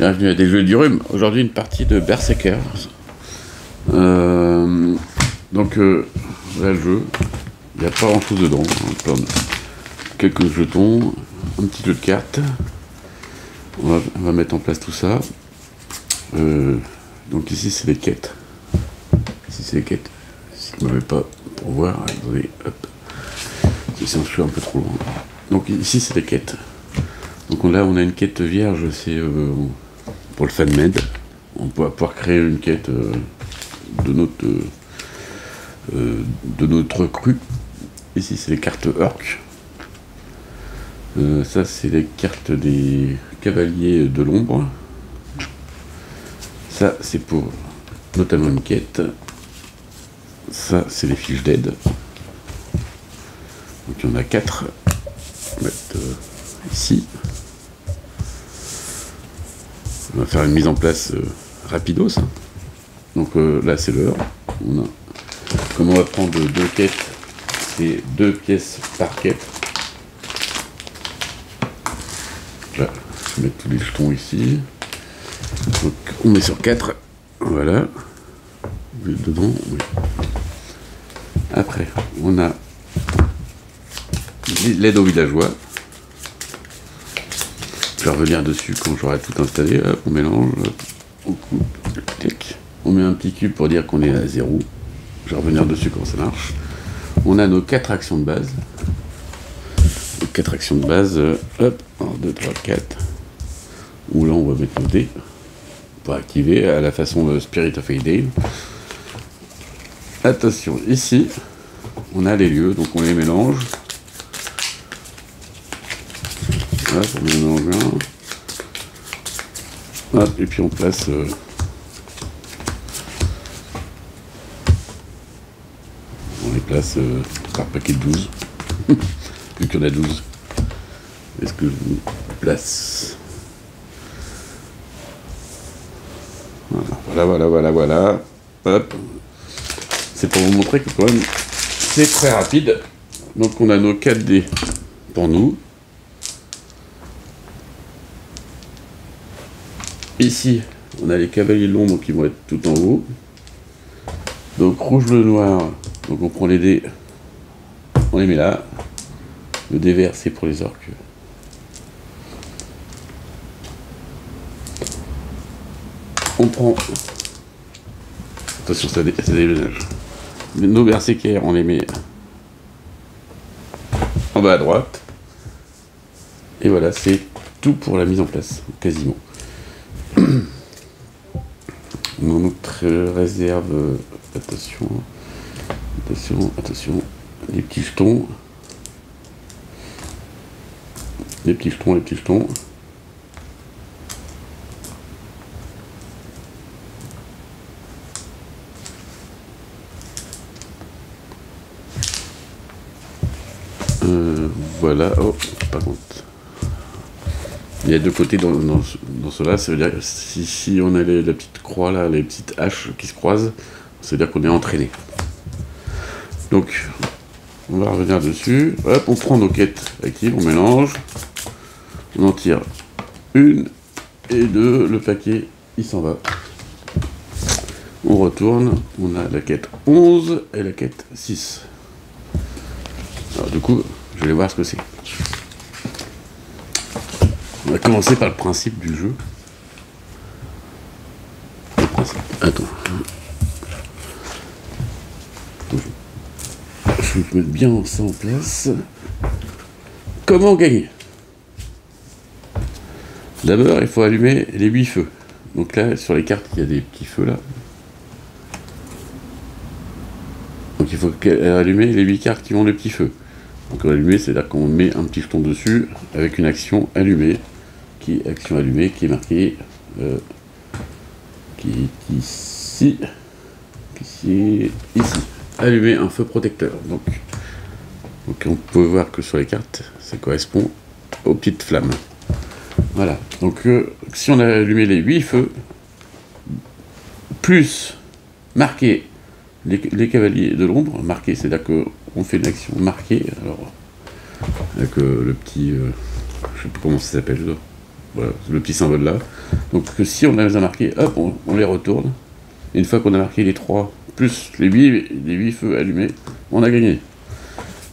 Bienvenue à des jeux du rhume. Aujourd'hui, une partie de Berserker. Donc, voilà le jeu. Il n'y a pas grand chose dedans. Quelques jetons, un petit jeu de cartes. On va mettre en place tout ça. Donc, ici, c'est les quêtes. Ici, c'est les quêtes. Si vous ne m'avez pas pour voir, attendez, hop. Sinon, je suis un peu trop loin. Donc, ici, c'est les quêtes. Donc là, on a une quête vierge, c'est pour le FanMed. On va pouvoir créer une quête de notre crue. Ici, c'est les cartes orques. Ça, c'est les cartes des cavaliers de l'ombre. Ça, c'est pour notamment une quête. Ça, c'est les fiches d'aide. Donc, il y en a 4. On va mettre ici. On va faire une mise en place rapidos. Donc là, c'est l'heure. Comme on va prendre 2 quêtes, c'est 2 pièces par quête. Là, je vais mettre tous les jetons ici. Donc, on met sur 4. Voilà. Dedans, oui. Après, on a l'aide aux villageois. Je vais revenir dessus quand j'aurai tout installé. Hop, on mélange, on coupe, on met un petit cube pour dire qu'on est à 0. Je vais revenir dessus quand ça marche. On a nos 4 actions de base. Les 4 actions de base, hop, 1, 2, 3, 4. Où là, on va mettre nos dés pour activer à la façon de Spirit of Aedain. Attention, ici, on a les lieux, donc on les mélange. Hop, on mélange bien. Hop, et puis on place on les place par paquet de 12. Vu qu'il y en a 12. Est-ce que je vous place? Voilà. Hop. C'est pour vous montrer que quand même c'est très rapide. Donc on a nos 4 dés pour nous. Ici, on a les cavaliers de l'ombre qui vont être tout en haut. Donc rouge, bleu, noir. Donc on prend les dés, on les met là. Le dé vert, c'est pour les orques. On prend... Attention, ça déménage. Nos berserkers, on les met en bas à droite. Et voilà, c'est tout pour la mise en place, quasiment. Notre réserve, attention, les petits jetons, voilà, oh, par contre. Il y a 2 côtés dans cela, ça veut dire que si on a la petite croix là, les petites haches qui se croisent, ça veut dire qu'on est entraîné. Donc, on va revenir dessus. Hop, on prend nos quêtes actives, on mélange. On en tire 1 et 2, le paquet, il s'en va. On retourne, on a la quête 11 et la quête 6. Alors du coup, je vais voir ce que c'est. On va commencer par le principe du jeu. Attends. Je vais mettre bien ça en place. Comment gagner? D'abord, il faut allumer les 8 feux. Donc là, sur les cartes, il y a des petits feux là. Donc il faut allumer les 8 cartes qui ont les petits feux. Donc allumer, c'est-à-dire qu'on met un petit jeton dessus avec une action allumée. Action allumée qui est marquée qui est ici. Allumer un feu protecteur. Donc on peut voir que sur les cartes, ça correspond aux petites flammes. Voilà. Donc si on a allumé les 8 feux, plus marquer les cavaliers de l'ombre, marquer, c'est-à-dire qu'on fait une action marquée, alors avec le petit, je sais pas comment ça s'appelle, Voilà, le petit symbole là. Donc si on a bien marqué, hop, on les retourne. Et une fois qu'on a marqué les 3 plus les 8 feux allumés, on a gagné.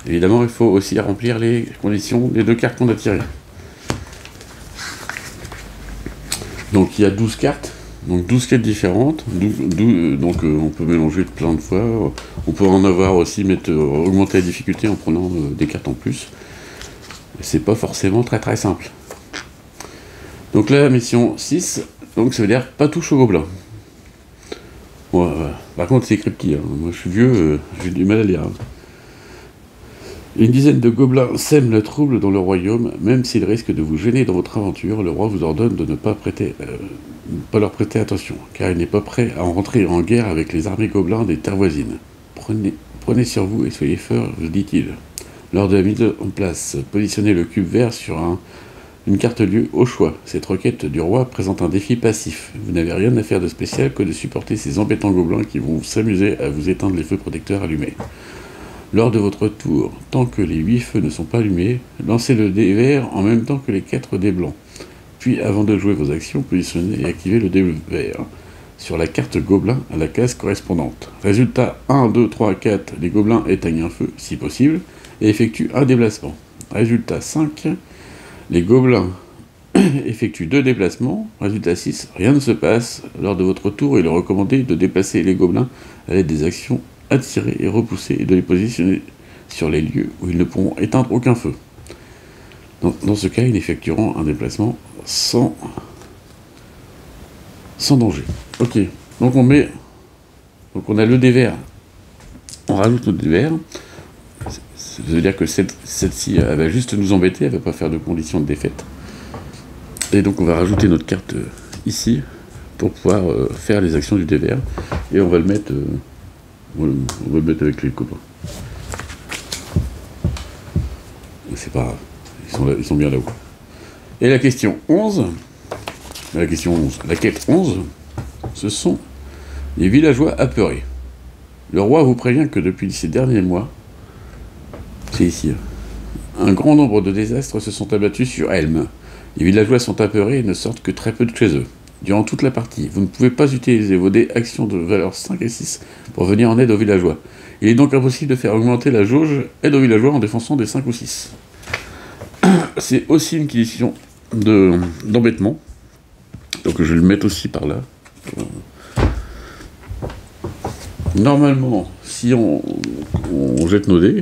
Évidemment, il faut aussi remplir les conditions des 2 cartes qu'on a tirées. Donc il y a 12 cartes, donc 12 cartes différentes, donc on peut mélanger plein de fois. On peut en avoir aussi, augmenter la difficulté en prenant des cartes en plus. C'est pas forcément très très simple. Donc là, mission 6, donc ça veut dire pas touche au gobelin. Ouais. Par contre, c'est écrit petit, hein. Moi je suis vieux, j'ai du mal à lire. Hein. Une dizaine de gobelins sèment le trouble dans le royaume, même s'ils risquent de vous gêner dans votre aventure, le roi vous ordonne de ne pas leur prêter attention, car il n'est pas prêt à en rentrer en guerre avec les armées gobelins des terres voisines. Prenez sur vous et soyez forts, dit-il. Lors de la mise en place, positionnez le cube vert sur une carte lieu au choix. Cette requête du roi présente un défi passif. Vous n'avez rien à faire de spécial que de supporter ces embêtants gobelins qui vont s'amuser à vous éteindre les feux protecteurs allumés. Lors de votre tour, tant que les 8 feux ne sont pas allumés, lancez le dé vert en même temps que les 4 dés blancs. Puis, avant de jouer vos actions, positionnez et activez le dé vert sur la carte gobelin à la case correspondante. Résultat 1, 2, 3, 4, les gobelins éteignent un feu, si possible, et effectuent un déplacement. Résultat 5, les gobelins effectuent 2 déplacements. Résultat 6, rien ne se passe. Lors de votre tour, il est recommandé de déplacer les gobelins à l'aide des actions attirer et repousser et de les positionner sur les lieux où ils ne pourront éteindre aucun feu. Dans ce cas, ils effectueront un déplacement sans danger. Ok, donc on a le dé vert, on rajoute notre dé vert, ça veut dire que celle-ci, elle va juste nous embêter, elle va pas faire de conditions de défaite. Et donc on va rajouter notre carte ici, pour pouvoir faire les actions du dé vert, et on va le mettre... on va le mettre avec les copains. C'est pas grave. Ils sont bien là-haut. Et la question 11. La quête 11, ce sont les villageois apeurés. Le roi vous prévient que depuis ces derniers mois, c'est ici, un grand nombre de désastres se sont abattus sur Helm. Les villageois sont apeurés et ne sortent que très peu de chez eux. Durant toute la partie, vous ne pouvez pas utiliser vos dés actions de valeur 5 et 6 pour venir en aide aux villageois. Il est donc impossible de faire augmenter la jauge aide aux villageois en défonçant des 5 ou 6. C'est aussi une question d'embêtement. Donc je vais le mettre aussi par là. Normalement, si on jette nos dés,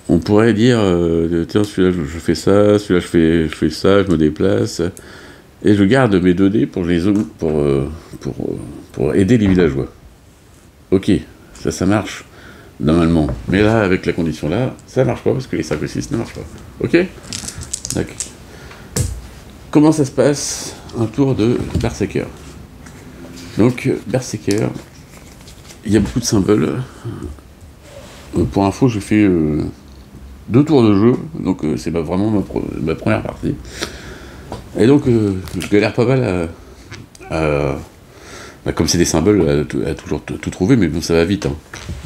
on pourrait dire tiens, celui-là je fais ça, celui-là je fais ça, je me déplace. Et je garde mes 2 dés pour aider les villageois. Ok, ça marche, normalement. Mais là, avec la condition là, ça marche pas, parce que les 5 et 6 ne marchent pas. Ok. D'accord. Comment ça se passe un tour de Berserker? Donc, Berserker, il y a beaucoup de symboles. Pour info, je fais 2 tours de jeu, donc c'est vraiment ma première partie. Et donc, je galère pas mal comme c'est des symboles, à toujours tout trouver, mais bon, ça va vite. Hein.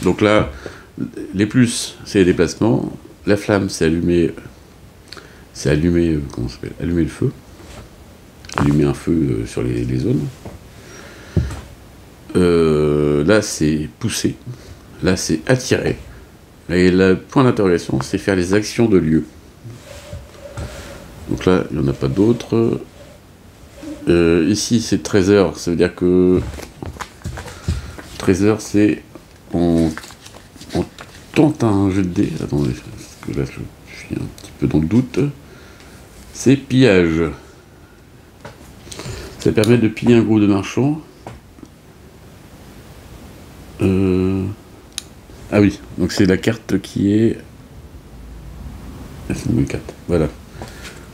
Donc là, les plus, c'est les déplacements. La flamme, c'est allumer comment ça s'appelle ? Allumer le feu. Allumer un feu sur les zones. Là, c'est pousser. Là, c'est attirer. Et le point d'interrogation, c'est faire les actions de lieu. Donc là, il n'y en a pas d'autres. Ici, c'est 13 heures. Ça veut dire que 13 heures, c'est on tente un jeu de dés. Attendez, parce que là, je suis un petit peu dans le doute. C'est pillage. Ça permet de piller un groupe de marchands. Ah oui, donc c'est la carte qui est... C'est une carte, voilà.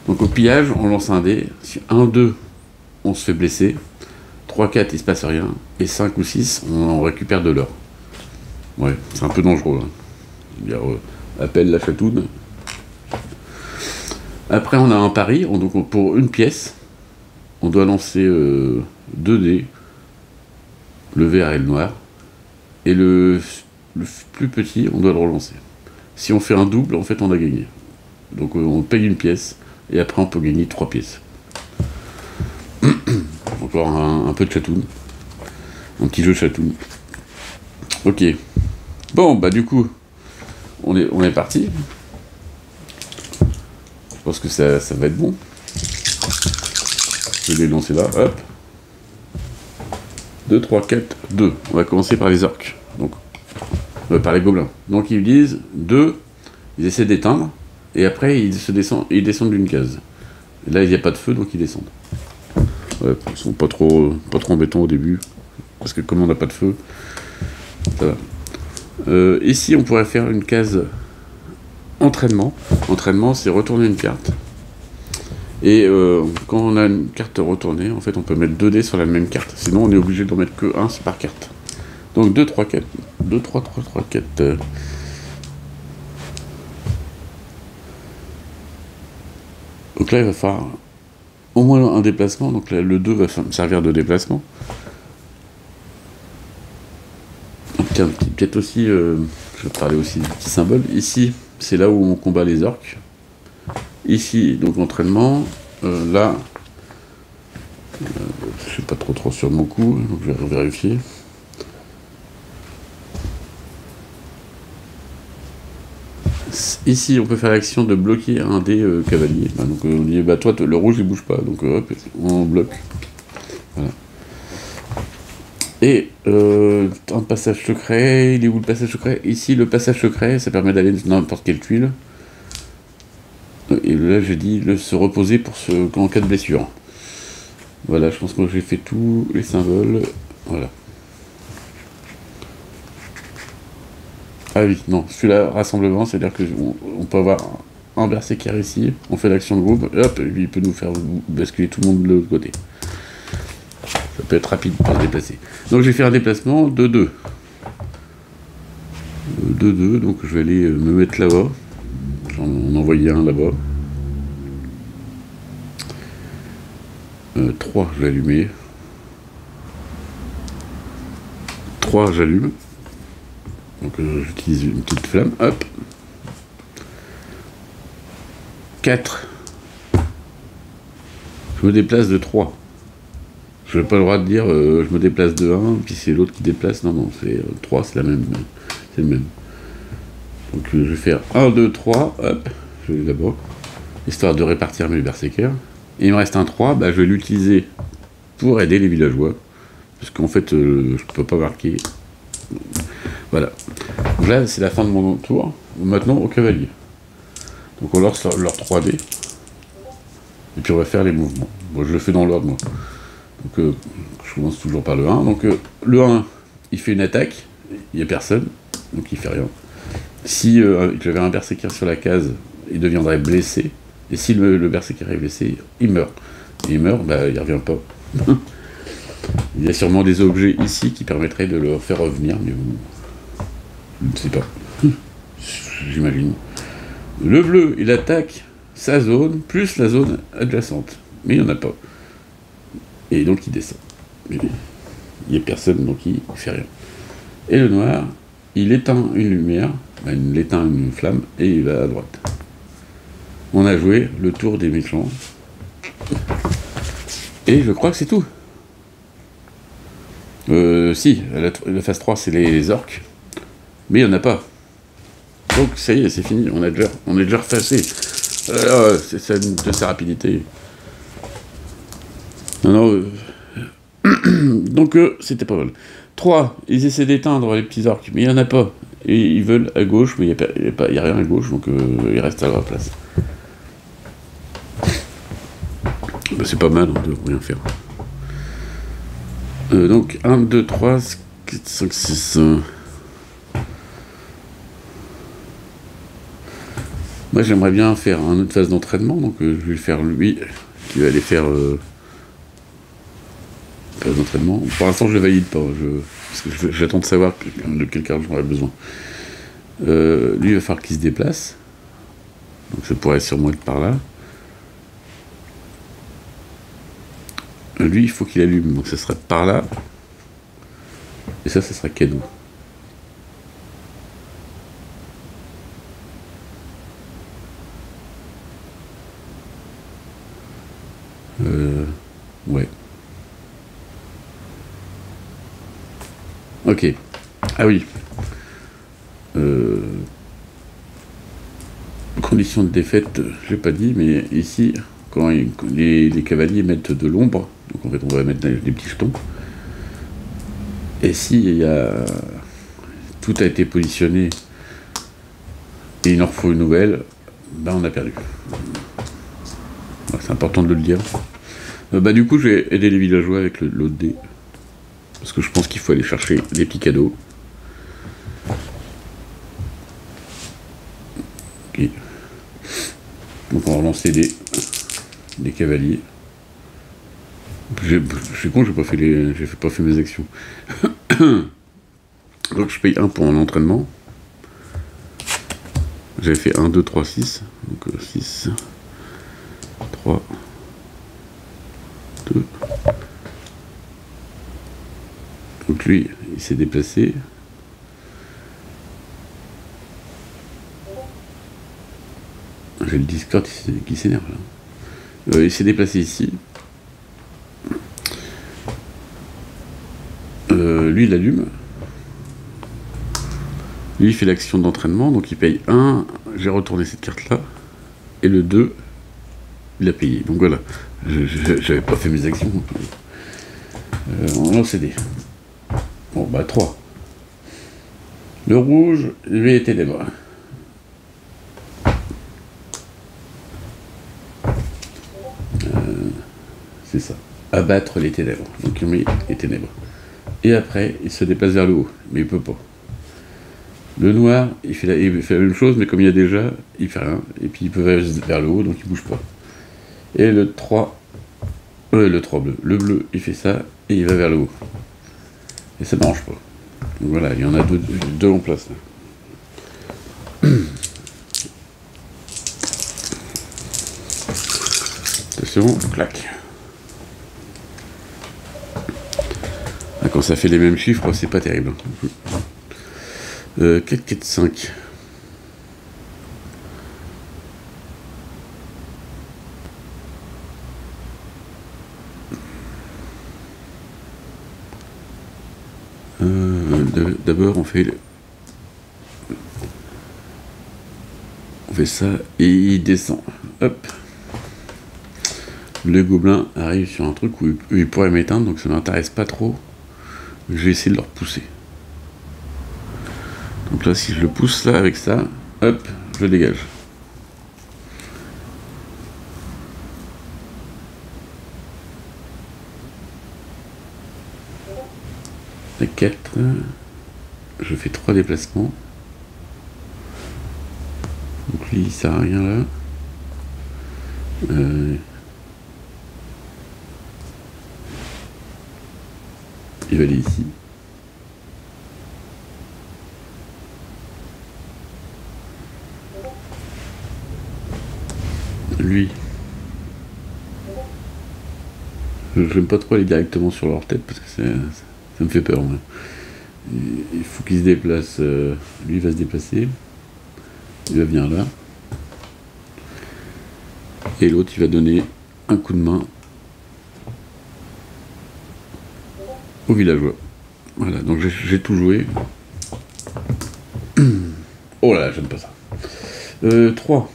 Donc au pillage, on lance un dé. Si 1, 2, on se fait blesser. 3, 4, il se passe rien. Et 5 ou 6, on récupère de l'or. Ouais, c'est un peu dangereux. Hein. Dire, appelle la chatoune. Après, on a un pari. Donc pour une pièce, on doit lancer 2 dés. Le vert et le noir. Et le plus petit, on doit le relancer. Si on fait un double, en fait, on a gagné. Donc on paye une pièce, et après on peut gagner 3 pièces. Encore un peu de chatoun. Un petit jeu de chatoun. Ok. Bon, bah du coup, on est parti. Je pense que ça va être bon. Je vais les lancer là, hop. 2, 3, 4, 2. On va commencer par les orques. Donc, par les gobelins. Donc ils disent 2, ils essaient d'éteindre, et après ils descendent d'une case. Et là il n'y a pas de feu, donc ils descendent. Ouais, ils sont pas trop embêtants au début, parce que comme on n'a pas de feu, ça va. Ici on pourrait faire une case entraînement. Entraînement, c'est retourner une carte. Et quand on a une carte retournée, en fait on peut mettre 2 dés sur la même carte. Sinon on est obligé d'en mettre que 1 par carte. Donc 2, 3, 4. 2, 3, 3, 3, 4. Donc là il va falloir au moins un déplacement. Donc là le 2 va me servir de déplacement. Tiens, peut-être aussi, je vais parler aussi du petit symbole. Ici, c'est là où on combat les orques. Ici, donc entraînement. Là, je suis pas trop sur mon coup, donc je vais vérifier. Ici, on peut faire l'action de bloquer un des cavaliers. Bah, donc on dit, bah toi, le rouge il bouge pas, donc hop, on bloque. Voilà. Et un passage secret, il est où le passage secret? Ici, le passage secret, ça permet d'aller dans n'importe quelle tuile. Et là, j'ai dit se reposer en cas de blessure. Voilà, je pense que j'ai fait tous les symboles. Voilà. Ah oui, non, celui-là, rassemblement, c'est-à-dire qu'on peut avoir un berserker ici, on fait l'action de groupe, et hop, lui, il peut nous faire basculer tout le monde de l'autre côté. Ça peut être rapide pour se déplacer. Donc j'ai fait un déplacement de 2. De 2, donc je vais aller me mettre là-bas. J'en envoyais un là-bas. 3, je vais allumer. 3, j'allume. Donc j'utilise une petite flamme. Hop. 4. Je me déplace de 3. Je n'ai pas le droit de dire je me déplace de 1, puis c'est l'autre qui déplace. Non, non, c'est 3, c'est la même. C'est le même. Donc je vais faire 1, 2, 3, hop, je vais d'abord, histoire de répartir mes berserkers. Et il me reste un 3, bah, je vais l'utiliser pour aider les villageois. Parce qu'en fait, je ne peux pas marquer. Voilà. Donc là, c'est la fin de mon tour. Maintenant, au cavalier. Donc on lance leur 3D. Et puis on va faire les mouvements. Bon, je le fais dans l'ordre, moi. Donc je commence toujours par le 1. Donc le 1, il fait une attaque. Il n'y a personne. Donc il fait rien. Si j'avais un berserker sur la case, il deviendrait blessé. Et si le berserker est blessé, il meurt. Et il meurt, bah, il revient pas. Il y a sûrement des objets ici qui permettraient de le faire revenir, mais je ne sais pas. J'imagine. Le bleu, il attaque sa zone, plus la zone adjacente. Mais il n'y en a pas. Et donc il descend. Il n'y a personne, donc il ne fait rien. Et le noir, il éteint une lumière, il éteint une flamme, et il va à droite. On a joué le tour des méchants. Et je crois que c'est tout. Si, la phase 3, c'est les orques. Mais il n'y en a pas. Donc ça y est, c'est fini, on est déjà repassé. C'est ça de sa rapidité. Non, donc c'était pas mal. 3, ils essaient d'éteindre les petits orques, mais il n'y en a pas. Et ils veulent à gauche, mais il n'y a rien à gauche, donc ils restent à leur place. Bah, c'est pas mal, on ne peut rien faire. Donc 1, 2, 3, 4, 5, 6. Moi j'aimerais bien faire une autre phase d'entraînement, donc je vais le faire lui, qui va aller faire phase d'entraînement. Pour l'instant je le valide pas, parce que j'attends de savoir de quelle carte j'aurais besoin. Lui il va falloir qu'il se déplace, donc ça pourrait sûrement être par là. Lui il faut qu'il allume, donc ça serait par là, et ça sera cadeau. Ok. Ah oui. Condition de défaite, j'ai pas dit, mais ici, quand les cavaliers mettent de l'ombre, donc en fait on va mettre des petits jetons, et si tout a été positionné et il en faut une nouvelle, ben on a perdu. C'est important de le dire. Du coup, je vais aider les villageois avec l'autre dé. Parce que je pense qu'il faut aller chercher des petits cadeaux. Ok. Donc on va lancer des cavaliers. Je suis con, j'ai pas fait mes actions. Donc je paye 1 pour un entraînement. J'avais fait 1, 2, 3, 6. Donc 6, 3, 2. Donc lui, il s'est déplacé. J'ai le Discord qui s'énerve là. Il s'est déplacé ici. Lui, il allume. Lui, il fait l'action d'entraînement, donc il paye 1. J'ai retourné cette carte-là. Et le 2, il a payé. Donc voilà. J'avais pas fait mes actions. On lance des dés. Bon, bah 3. Le rouge, lui, était ténèbres. C'est ça. Abattre les ténèbres. Donc il met les ténèbres. Et après, il se déplace vers le haut. Mais il peut pas. Le noir, il fait la même chose, mais comme il y a déjà, il fait rien. Et puis il peut vers le haut, donc il bouge pas. Et le 3 bleu. Le bleu, il fait ça, et il va vers le haut. Et ça ne marche pas. Donc voilà, il y en a deux en place. Là. Attention, clac. Ah, quand ça fait les mêmes chiffres, c'est pas terrible. 4, 4, 5. D'abord, on fait ça et il descend. Hop. Le gobelin arrive sur un truc où il pourrait m'éteindre, donc ça m'intéresse pas trop. Je vais essayer de le repousser. Donc là, si je le pousse là avec ça, hop, je le dégage. À 4, je fais 3 déplacements. Donc lui, il sert à rien là. Il va aller ici. Lui, j'aime pas trop aller directement sur leur tête parce que ça me fait peur. Moi. Il faut qu'il se déplace. Lui, il va se déplacer. Il va venir là. Et l'autre, il va donner un coup de main au villageois. Voilà, donc j'ai tout joué. Oh là là, j'aime pas ça. 3.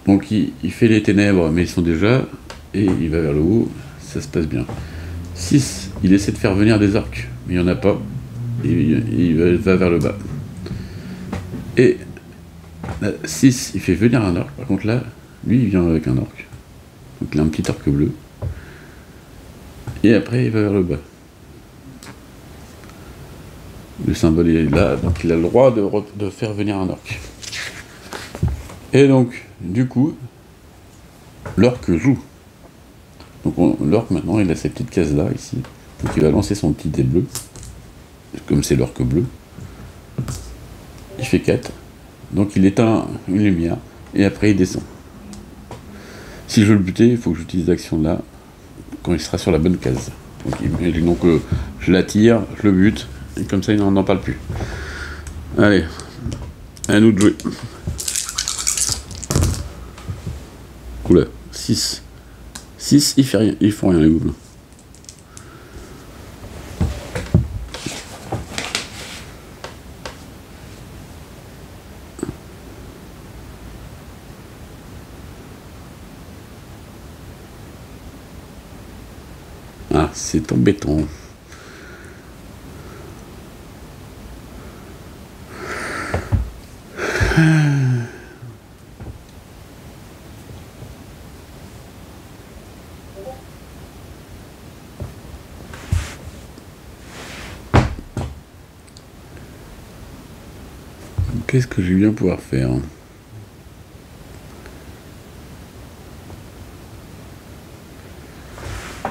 Donc il fait les ténèbres, mais ils sont déjà. Et il va vers le haut. Ça se passe bien. 6. Il essaie de faire venir des orques, mais il n'y en a pas. Il va vers le bas. Et 6, il fait venir un orque. Par contre là, lui, il vient avec un orque. Donc il a un petit orque bleu. Et après, il va vers le bas. Le symbole est là, donc il a le droit de faire venir un orque. Et donc, du coup, l'orque joue. Donc l'orque maintenant, il a cette petite case là, ici. Donc il va lancer son petit dé bleu. Comme c'est l'orque bleu. Il fait 4. Donc il éteint une lumière. Et après il descend. Si je veux le buter, il faut que j'utilise l'action là. Quand il sera sur la bonne case. Donc je l'attire, je le bute. Et comme ça il n'en parle plus. Allez. À nous de jouer. Oula. 6. 6, il fait rien. Ils font rien les gobelins. Ah, c'est embêtant. Qu'est-ce que je vais bien pouvoir faire?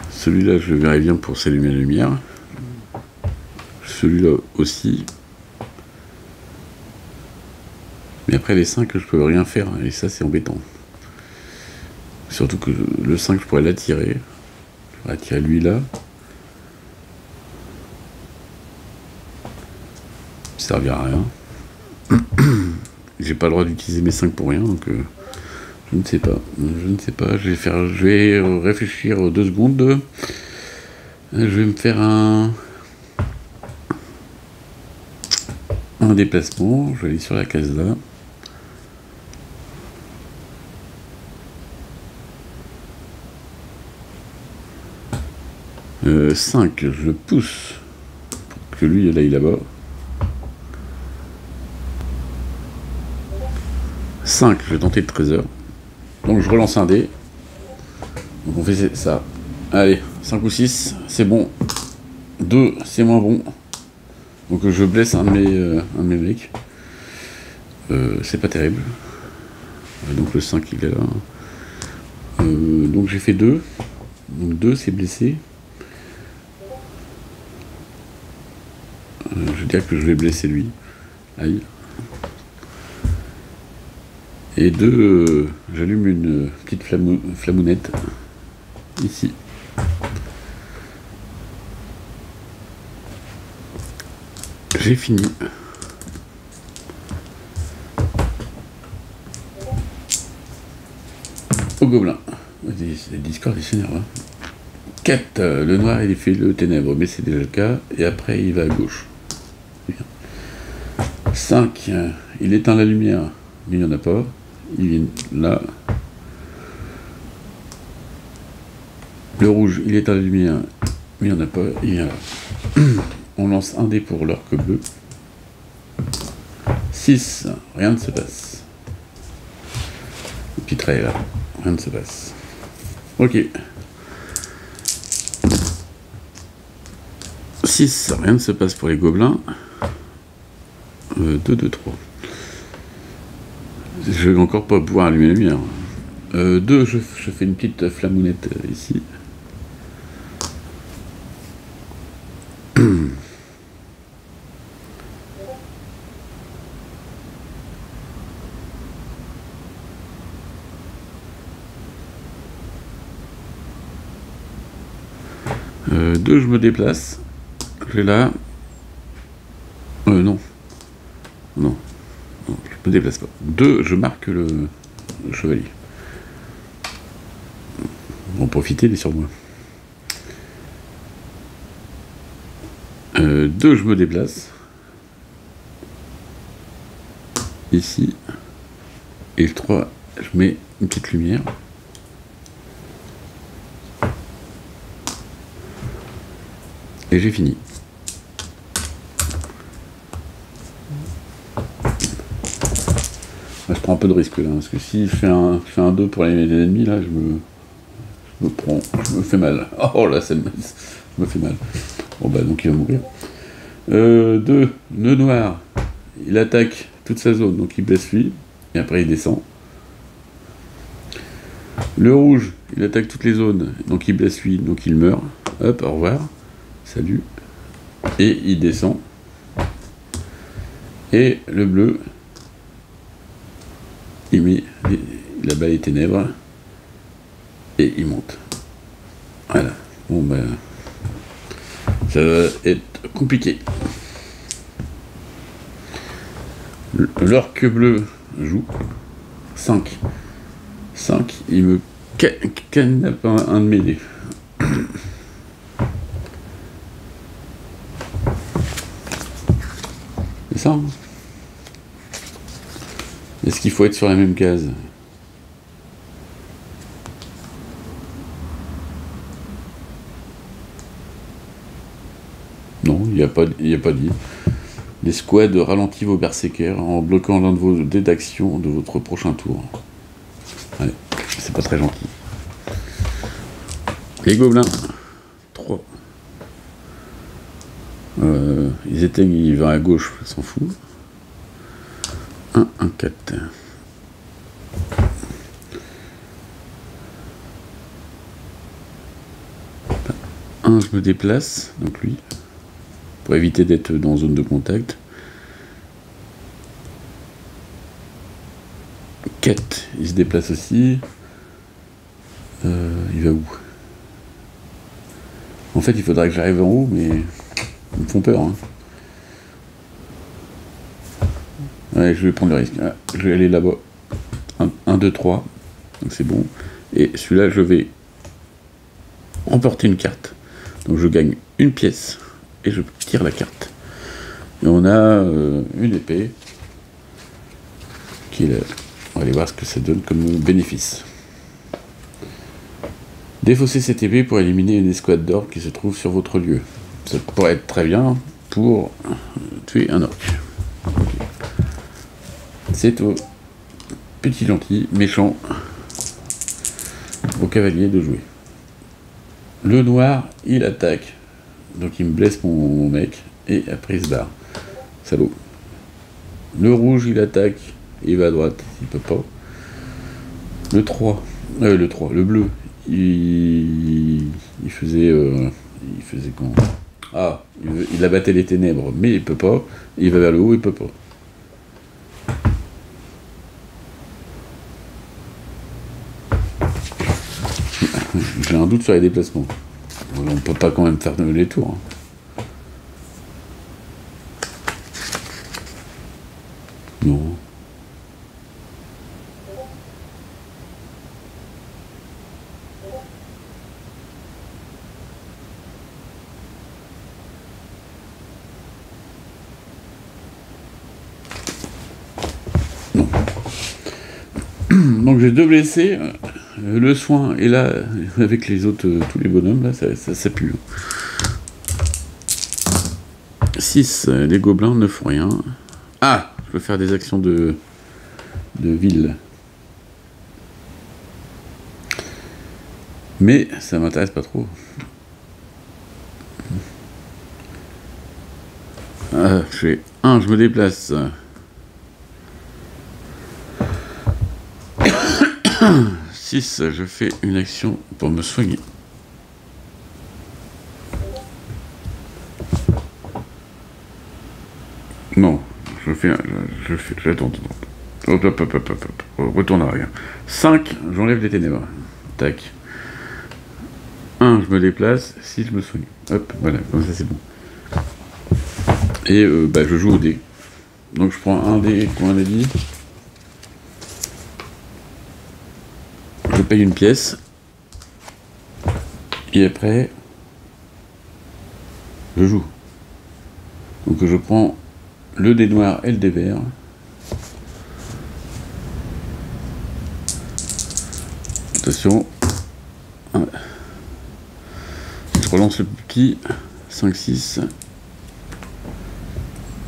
Celui-là, je le verrai bien pour s'allumer la lumière. Celui-là aussi. Mais après, les 5, je peux rien faire. Et ça, c'est embêtant. Surtout que le 5, je pourrais l'attirer. Je pourrais attirer lui là. Ça servira à rien. J'ai pas le droit d'utiliser mes 5 pour rien, donc je ne sais pas. Je ne sais pas. Je vais réfléchir 2 secondes. Je vais me faire un déplacement. Je vais aller sur la case là. « 5, je le pousse pour que lui il aille là-bas. 5, je vais tenter le trésor. Donc je relance un dé. Donc on fait ça. Allez, 5 ou 6, c'est bon. 2, c'est moins bon. Donc je blesse un de mes mecs. C'est pas terrible. Donc le 5 il est là. Donc j'ai fait 2. Donc 2 c'est blessé. Je dirais que je vais blesser lui. Aïe. Et 2, j'allume une petite flamounette. Ici. J'ai fini. Au gobelin. Les Discord, ils s'énervent. Hein. 4, le noir il fait le ténèbre, mais c'est déjà le cas. Et après il va à gauche. 5, il éteint la lumière, mais il n'y en a pas. Il vient là. Le rouge, il éteint la lumière, mais il n'y en a pas. Il vient là. On lance un dé pour l'orque bleu. 6, rien ne se passe. Petit trait là, rien ne se passe. Ok. 6, rien ne se passe pour les gobelins. 2, 2, 3. Je vais encore pas pouvoir allumer la lumière. 2, je fais une petite flamounette ici. Deux, je me déplace. Je vais là. Non. Non. Non, je me déplace pas. 2, je marque le chevalier. On va profiter, il est sur moi. 2, je me déplace. Ici. Et le 3, je mets une petite lumière. Et j'ai fini. Là, je prends un peu de risque là, parce que si je fais un 2 pour les ennemis, là, je me fais mal. Oh là, je me fais mal. Bon bah donc il va mourir. 2, nœud noir, il attaque toute sa zone, donc il blesse lui, et après il descend. Le rouge, il attaque toutes les zones, donc il blesse lui, donc il meurt. Hop, au revoir. Salut. Et il descend. Et le bleu, il met la balle des ténèbres. Et il monte. Voilà. Bon ben, ça va être compliqué. L'orque bleu joue. 5. 5, il me cannape un de mes dés. C'est ça, hein. Est-ce qu'il faut être sur la même case? Non, il n'y a pas dit. Les squads ralentissent vos berserkers en bloquant l'un de vos dés d'action de votre prochain tour. Ouais, c'est pas très gentil. Les gobelins. 3. Ils éteignent, ils vont à gauche, s'en fout. 1, 1, 4. Je me déplace, donc lui, pour éviter d'être dans zone de contact. 4, il se déplace aussi. Il va où? En fait, il faudrait que j'arrive en haut, mais ils me font peur. Hein. Ouais, je vais prendre le risque. Ah, je vais aller là-bas. 1, 2, 3. Donc c'est bon. Et celui-là, je vais remporter une carte. Donc je gagne une pièce et je tire la carte. Et on a une épée qui est là. On va aller voir ce que ça donne comme bénéfice. Défausser cette épée pour éliminer une escouade d'orques qui se trouve sur votre lieu. Ça pourrait être très bien pour tuer un orc. Okay. C'est au petit gentil, méchant, au cavalier de jouer. Le noir, il attaque. Donc il me blesse mon mec. Et après il se barre. Salaud. Le rouge, il attaque. Il va à droite. Il peut pas. Le 3. Le bleu. Il faisait... il faisait comment? Ah, il abattait les ténèbres. Mais il peut pas. Il va vers le haut. Il peut pas. J'ai un doute sur les déplacements. On peut pas quand même faire les tours. Hein. Non. Non. Donc j'ai 2 blessés. Le soin est là, avec les autres, tous les bonhommes, là, ça pue. 6, les gobelins ne font rien. Ah, je peux faire des actions de ville. Mais ça m'intéresse pas trop. Je fais 1, je me déplace. 6, je fais une action pour me soigner. Non, j'attends. Hop. Retourne à rien. 5, j'enlève les ténèbres. Tac. 1, je me déplace. 6, je me soigne. Hop, voilà, comme ça c'est bon. Et je joue au dé. Donc je prends un dé, comme on a dit. Je paye une pièce. Et après, je joue. Donc je prends le dé noir et le dé vert. Attention. Je relance le petit. 5, 6.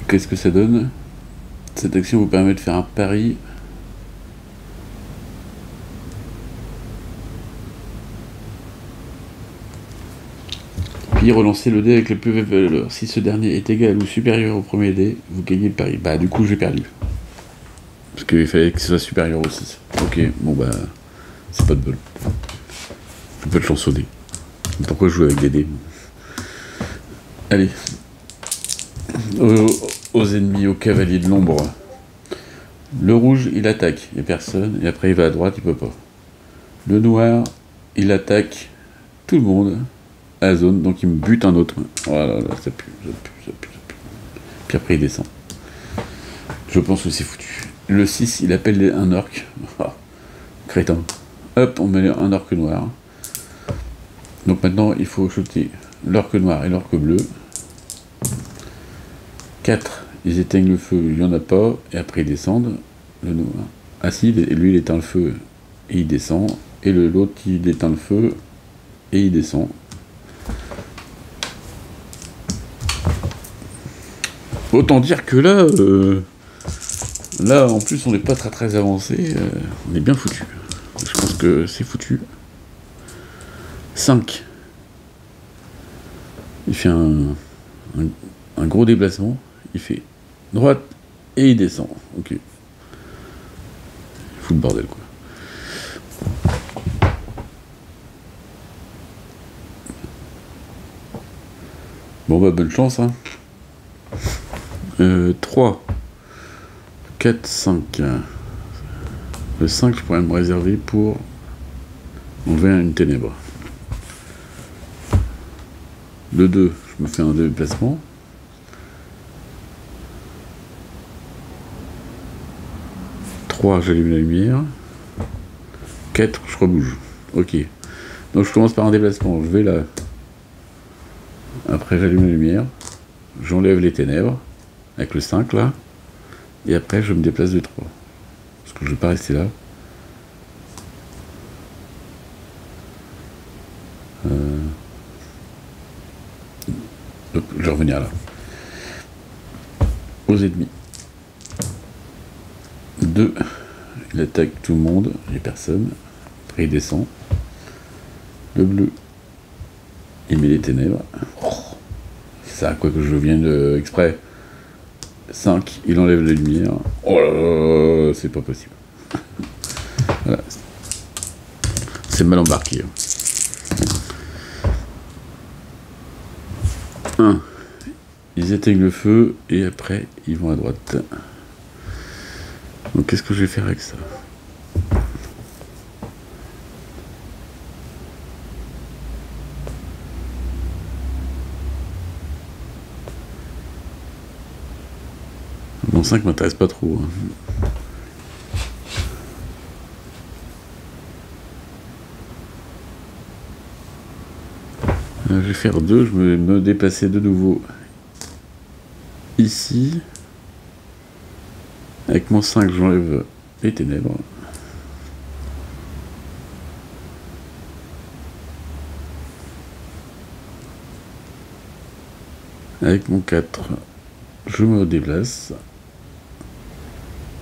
Qu'est-ce que ça donne? Cette action vous permet de faire un pari. Puis relancez le dé avec le plus faible valeur. Si ce dernier est égal ou supérieur au premier dé, vous gagnez le pari. Bah du coup j'ai perdu. Parce qu'il fallait que ce soit supérieur au 6. Ok, bon bah c'est pas de bol. Un peu de chance au dé. Pourquoi je joue avec des dés? Allez. Aux ennemis, aux cavaliers de l'ombre. Le rouge, il attaque, il n'y a personne, et après il va à droite, il peut pas. Le noir, il attaque tout le monde à la zone, donc il me bute un autre. Voilà, ça pue. Puis après il descend. Je pense que c'est foutu. Le 6, il appelle un orc. Ah, crétin. Hop, on met un orc noir. Donc maintenant, il faut shooter l'orc noir et l'orc bleu. 4, ils éteignent le feu, il n'y en a pas, et après ils descendent. Le noir. Ah si, lui il éteint le feu et il descend. Et l'autre il éteint le feu et il descend. Autant dire que là, là en plus on n'est pas très avancé, on est bien foutu. Je pense que c'est foutu. 5. Il fait un gros déplacement. Il fait droite et il descend. Ok. Il fout le bordel quoi. Bon bah bonne chance hein. 3, 4, 5. Le 5 je pourrais me réserver pour enlever une ténèbre. Le 2, je me fais un déplacement. 3, j'allume la lumière. 4, je rebouge. Ok. Donc je commence par un déplacement. Je vais là. Après j'allume la lumière. J'enlève les ténèbres. Avec le 5 là. Et après je me déplace de 3. Parce que je ne vais pas rester là. Donc, je vais revenir là. Aux ennemis. 2. Il attaque tout le monde, les personnes. Après il descend. Le bleu. Il met les ténèbres. C'est ça quoi que je viens de exprès. 5. Il enlève la lumière. Oh là là, c'est pas possible. Voilà. C'est mal embarqué. 1. Ils éteignent le feu et après ils vont à droite. Donc qu'est-ce que je vais faire avec ça? Mon 5 m'intéresse pas trop. Hein. Je vais faire 2, je vais me déplacer de nouveau ici. Avec mon 5, j'enlève les ténèbres. Avec mon 4, je me déplace.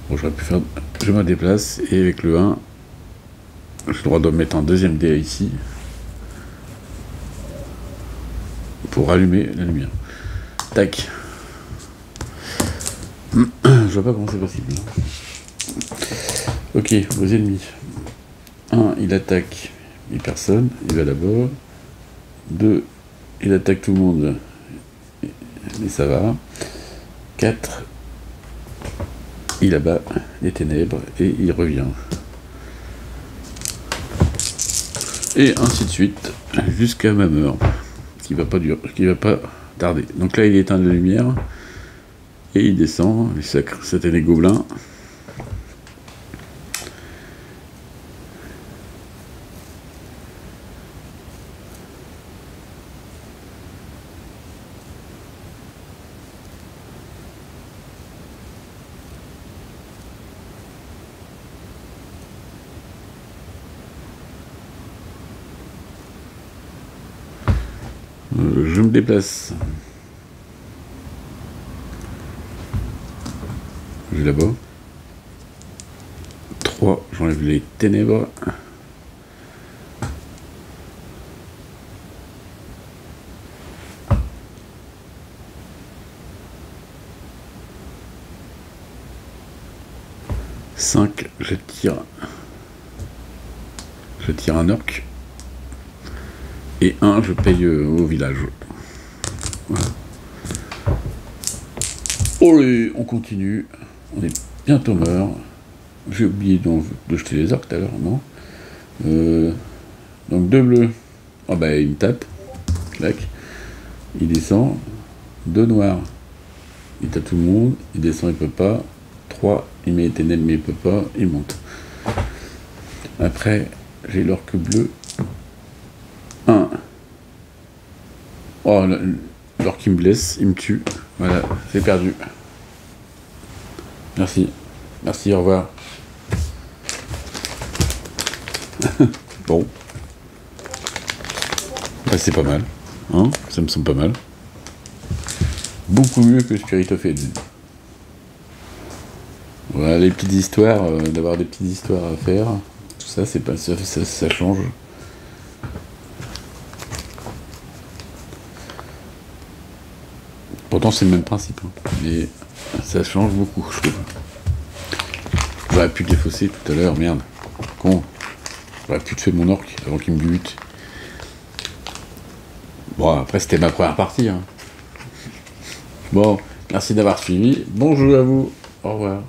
Bon, j'aurais pu faire... Je me déplace et avec le 1, j'ai le droit de mettre un deuxième dé ici. Pour allumer la lumière. Tac. Je vois pas comment c'est possible. Ok, vos ennemis. 1, il attaque les personnes, il va là-bas. 2, il attaque tout le monde, mais ça va. 4, il abat les ténèbres et il revient. Et ainsi de suite, jusqu'à ma mort, qui va pas durer, qui va pas tarder. Donc là, il éteint la lumière. Et il descend, les satanés gobelins. Je me déplace. Je vais là-bas. 3, j'enlève les ténèbres. Cinq, je tire un orc. Et 1, je paye au village. Voilà. Allez, on continue. On est bientôt mort. J'ai oublié donc de jeter les orques tout à l'heure, non donc 2 bleus. Ah bah il me tape. Clac. Il descend. 2 noirs. Il tape tout le monde. Il descend, il peut pas. 3, il met les ténèbres, mais il peut pas. Il monte. Après, j'ai l'orque bleu. 1. Oh, l'orque qui me blesse, il me tue. Voilà, c'est perdu. Merci. Merci, au revoir. Bon. Bah, c'est pas mal. Hein, ça me semble pas mal. beaucoup mieux que Spirit of Eden. Voilà, les petites histoires, d'avoir des petites histoires à faire, tout ça, c'est pas ça change. Pourtant, c'est le même principe, hein, mais ça change beaucoup, je trouve. J'aurais pu le défausser tout à l'heure, merde. Con. J'aurais pu tuer mon orc avant qu'il me bute. Bon, après, c'était ma première partie. Hein. Bon, merci d'avoir suivi. Bonjour à vous. Au revoir.